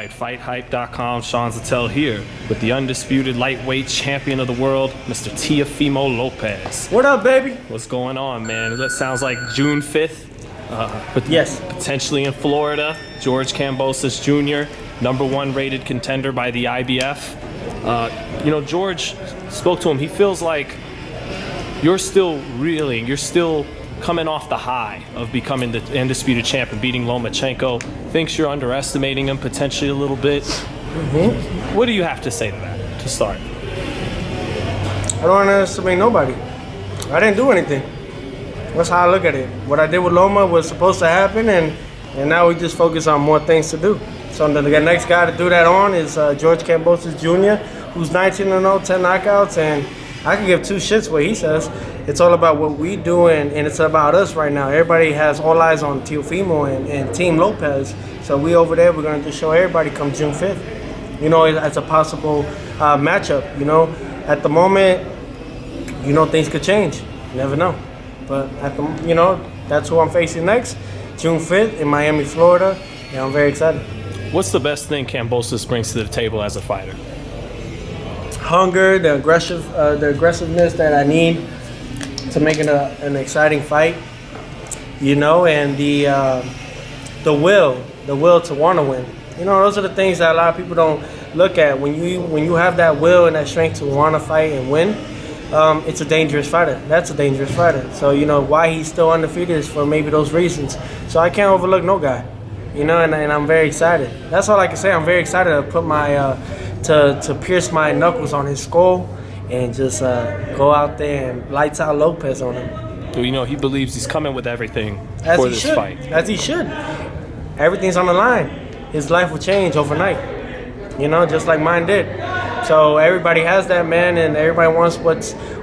right, FightHype.com. Sean Zattel here with the undisputed lightweight champion of the world, Mr. Teofimo Lopez. What up, baby? What's going on, man? That sounds like June 5th. Yes. Potentially in Florida. George Kambosos Jr., #1 rated contender by the IBF. George spoke to him. He feels like you're still reeling. You're still coming off the high of becoming the undisputed champion, beating Lomachenko. Thinks you're underestimating him potentially a little bit. Mm-hmm. What do you have to say to that to start? I don't underestimate nobody. I didn't do anything. That's how I look at it. What I did with Loma was supposed to happen, and now we just focus on more things to do. So the next guy to do that on is George Kambosos Jr., who's 19-0, 10 knockouts, and I can give two shits what he says. It's all about what we do, and it's about us right now. Everybody has all eyes on Teofimo and Team Lopez. So we over there, we're going to just show everybody come June 5th. As a possible matchup. At the moment, things could change. You never know. But that's who I'm facing next, June 5th in Miami, Florida. Yeah, I'm very excited. What's the best thing Kambosos brings to the table as a fighter? Hunger, the aggressiveness that I need to make it an exciting fight, and the will to want to win. Those are the things that a lot of people don't look at. When you have that will and that strength to want to fight and win, it's a dangerous fighter. That's a dangerous fighter. So why he's still undefeated is for maybe those reasons. So I can't overlook no guy, and I'm very excited. That's all I can say. I'm very excited to put my to pierce my knuckles on his skull and just go out there and lights out Lopez on him. Well, he believes he's coming with everything as for he this should. fight. As he should. Everything's on the line. His life will change overnight, just like mine did. So everybody has that, man, and everybody wants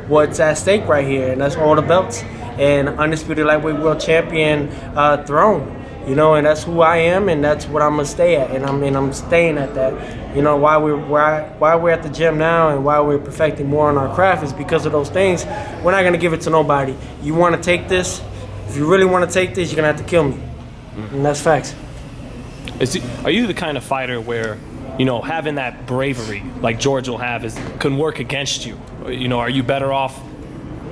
what's at stake right here, and that's all the belts and undisputed lightweight world champion throne. And that's who I am, and that's what I'm gonna stay at, and I'm staying at that. Why we're at the gym now and why we're perfecting more on our craft is because of those things. We're not gonna give it to nobody. You want to take this? If you really want to take this, you're gonna have to kill me, and that's facts. Are you the kind of fighter where, having that bravery like George will have can work against you? Are you better off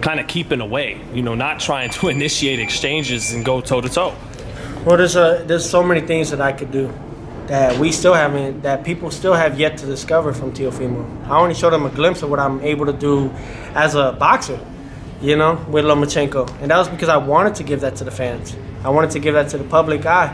kind of keeping away? Not trying to initiate exchanges and go toe to toe. Well, there's so many things that I could do that we still haven't, that people still have yet to discover from Teofimo. I only showed them a glimpse of what I'm able to do as a boxer, with Lomachenko. And that was because I wanted to give that to the fans. I wanted to give that to the public eye,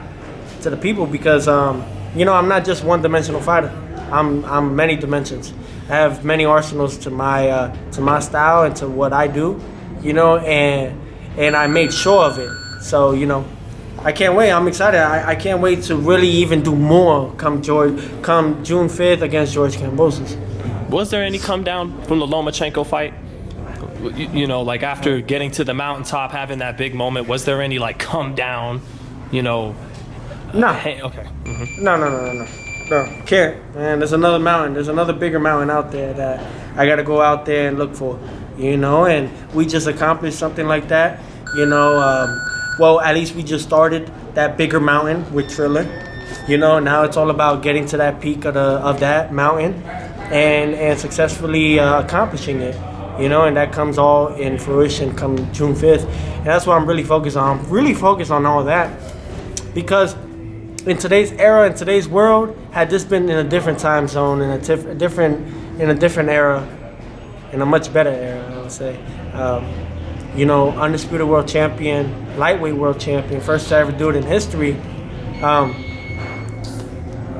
to the people, because, I'm not just one-dimensional fighter. I'm many dimensions. I have many arsenals to my style and to what I do, and I made sure of it. So, I can't wait. I'm excited. I can't wait to really even do more come June 5th against George Kambosos. Was there any come down from the Lomachenko fight? Like after getting to the mountaintop, having that big moment, was there any come down, No. Hey, okay. Mm-hmm. No. Can't, man. There's another mountain. There's another bigger mountain out there that I got to go out there and look for, and we just accomplished something like that, Well, at least we just started that bigger mountain with Triller. Now it's all about getting to that peak of that mountain and successfully accomplishing it. And that comes all in fruition come June 5th. And that's what I'm really focused on. I'm really focused on all that because in today's era, in today's world, had this been in a different time zone, in a different era, in a much better era, I would say. Undisputed world champion, lightweight world champion, first to ever do it in history.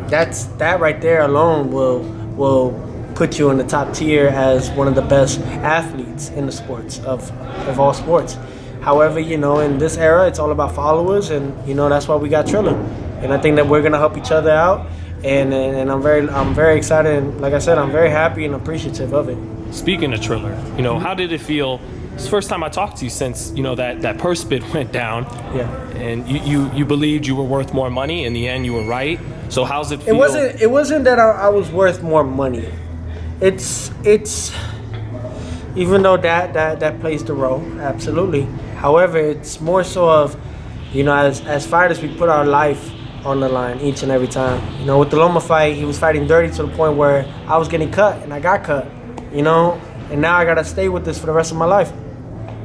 That right there alone will put you in the top tier as one of the best athletes in the sports of all sports. However, in this era, it's all about followers, and that's why we got Triller. And I think that we're gonna help each other out, and I'm very excited, and like I said, I'm very happy and appreciative of it. Speaking of Triller, how did it feel? It's the first time I talked to you since that purse bid went down. Yeah. And you believed you were worth more money. In the end, you were right. So how's it feel? It wasn't that I was worth more money. It's even though that plays the role, absolutely. However, it's more so of as fighters we put our life on the line each and every time. You know, with the Loma fight, he was fighting dirty to the point where I was getting cut and I got cut. You know, and now I gotta stay with this for the rest of my life.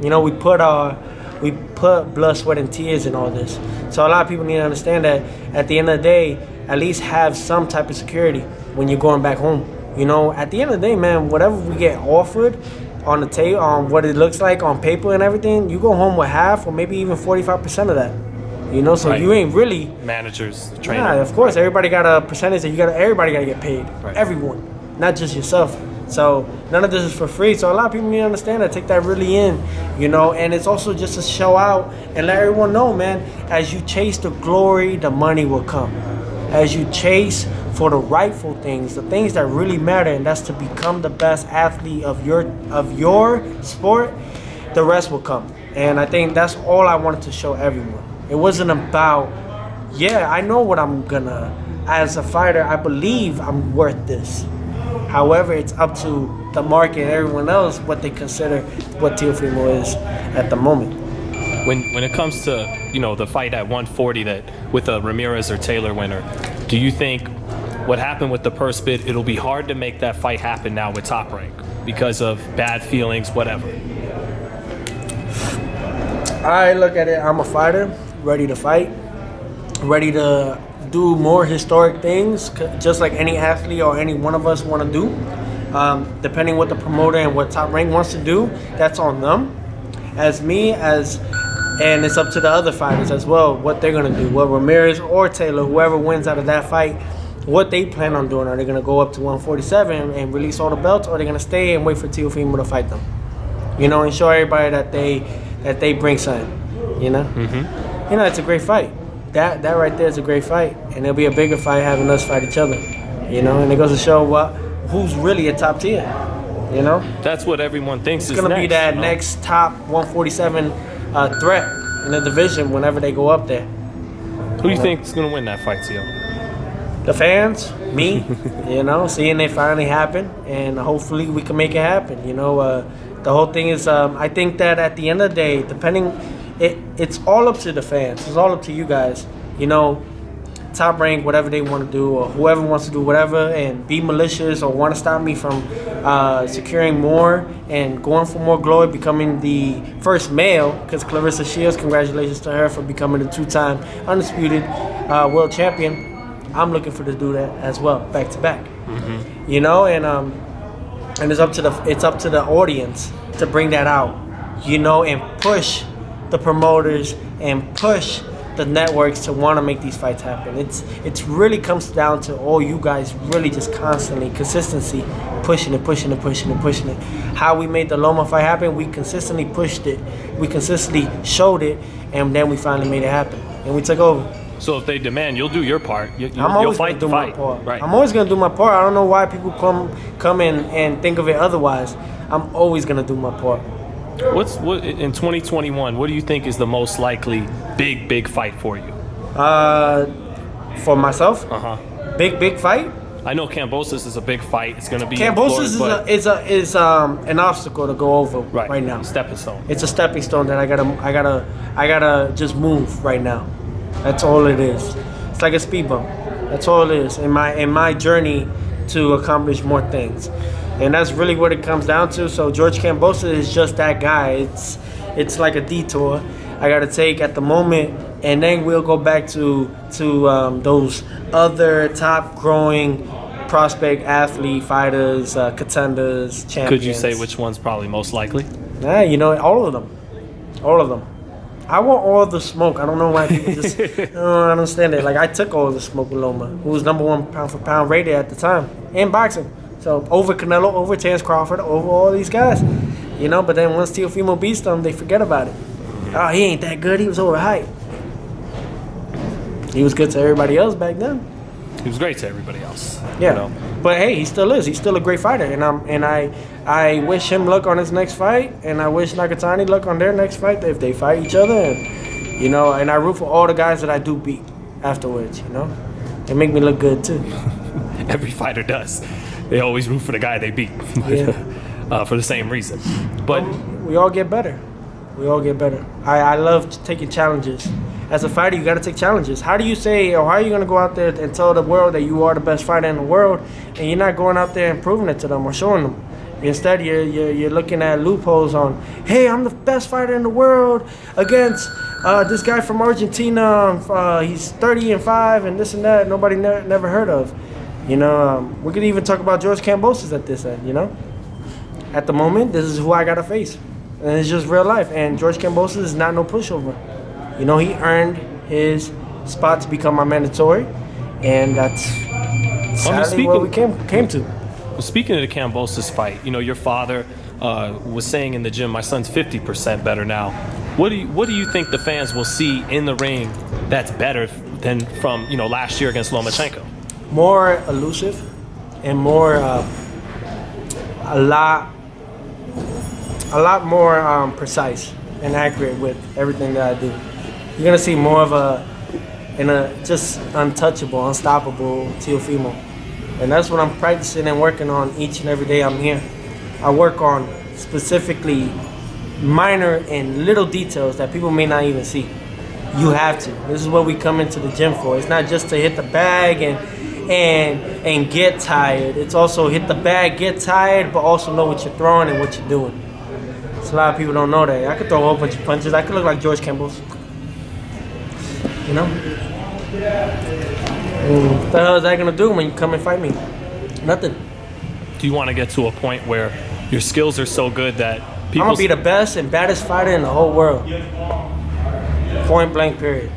You know, we put blood, sweat, and tears in all this. So a lot of people need to understand that at the end of the day, at least have some type of security when you're going back home. You know, at the end of the day, man, whatever we get offered on the table, on what it looks like on paper and everything, you go home with half or maybe even 45% of that. You know, so right. You ain't really managers, trainer. Yeah, of course, everybody got a percentage that everybody gotta get paid. Right. Everyone, not just yourself. So none of this is for free. So a lot of people need to understand that, take that really in, you know. And it's also just to show out and let everyone know, man, as you chase the glory, the money will come. As you chase for the rightful things, the things that really matter, and that's to become the best athlete of your sport, the rest will come. And I think that's all I wanted to show everyone. It wasn't about, yeah, I know what I'm gonna, as a fighter, I believe I'm worth this. However, it's up to the market and everyone else what they consider what Teofimo is at the moment. When it comes to, you know, the fight at 140 that with a Ramirez or Taylor winner, do you think what happened with the purse bid, it'll be hard to make that fight happen now with Top Rank because of bad feelings, whatever? I look at it, I'm a fighter, ready to fight, ready to do more historic things, just like any athlete or any one of us want to do. Depending what the promoter and what Top Rank wants to do, that's on them. And it's up to the other fighters as well, what they're going to do. What Ramirez or Taylor, whoever wins out of that fight, what they plan on doing. Are they going to go up to 147 and release all the belts, or are they going to stay and wait for Teofimo to fight them? You know, and show everybody that they bring something, you know? Mm-hmm. You know, it's a great fight. That right there is a great fight, and it'll be a bigger fight having us fight each other, you know. And it goes to show who's really a top tier, you know. That's what everyone thinks it's gonna be that next top 147 threat in the division whenever they go up there. Who do you think is gonna win that fight, Teo? The fans, me, you know, seeing it finally happen, and hopefully we can make it happen. You know, the whole thing is, I think that at the end of the day, it's all up to the fans. It's all up to you guys. You know, Top Rank, whatever they want to do, or whoever wants to do whatever and be malicious or want to stop me from securing more and going for more glory, becoming the first male, because Clarissa Shields, congratulations to her for becoming the 2-time undisputed world champion. I'm looking for to do that as well, back to back. Mm-hmm. You know, and it's up to the audience to bring that out, you know, and push the promoters and push the networks to want to make these fights happen. It's really comes down to all you guys really just constantly, consistency, pushing it. How we made the Loma fight happen, we consistently pushed it, we consistently showed it, and then we finally made it happen, and we took over. So if they demand, you'll do your part. You'll fight the fight. Right. I'm always gonna do my part. I don't know why people come in and think of it otherwise. I'm always gonna do my part. What in 2021? What do you think is the most likely big fight for you? For myself, big fight. I know Kambosos is a big fight. It's going to be Kambosos is an obstacle to go over right now. Stepping stone. It's a stepping stone that I gotta just move right now. That's all it is. It's like a speed bump. That's all it is in my journey to accomplish more things. And that's really what it comes down to. So George Kambosos is just that guy. It's like a detour I got to take at the moment, and then we'll go back to those other top growing prospect athlete fighters, contenders, champions. Could you say which one's probably most likely? Yeah, you know, all of them. I want all the smoke. I don't know why people just I don't understand it. Like, I took all the smoke with Loma, who was #1 pound for pound rated at the time in boxing. So over Canelo, over Terence Crawford, over all these guys, you know. But then once Teofimo beats them, they forget about it. Oh, he ain't that good. He was overhyped. He was good to everybody else back then. He was great to everybody else. Yeah, you know? But hey, he still is. He's still a great fighter, and I wish him luck on his next fight, and I wish Nakatani luck on their next fight if they fight each other, and you know, and I root for all the guys that I do beat afterwards. You know, they make me look good too. Every fighter does. They always root for the guy they beat. Yeah. For the same reason. But we all get better. We all get better. I love taking challenges, as a fighter, you got to take challenges. How do you say, or how are you going to go out there and tell the world that you are the best fighter in the world, and you're not going out there and proving it to them or showing them? Instead, you're looking at loopholes on, hey, I'm the best fighter in the world against this guy from Argentina. He's 30-5 and this and that. Nobody never heard of. You know, we could even talk about George Kambosos at this end. You know, at the moment, this is who I gotta face, and it's just real life. And George Kambosos is not no pushover. You know, he earned his spot to become my mandatory, and that's sadly what we came to. Well, speaking of the Kambosos fight, you know, your father was saying in the gym, my son's 50% better now. What do you think the fans will see in the ring that's better than from, you know, last year against Lomachenko? More elusive and more a lot more precise and accurate with everything that I do. You're gonna see more of a just untouchable, unstoppable Teofimo. And that's what I'm practicing and working on each and every day I'm here. I work on specifically minor and little details that people may not even see. You have to. This is what we come into the gym for. It's not just to hit the bag and get tired. It's also hit the bag, get tired, but also know what you're throwing and what you're doing. So a lot of people don't know that. I could throw a whole bunch of punches. I could look like George Kambosos. You know? What the hell is that gonna do when you come and fight me? Nothing. Do you want to get to a point where your skills are so good that people... I'm gonna be the best and baddest fighter in the whole world. Point blank, period.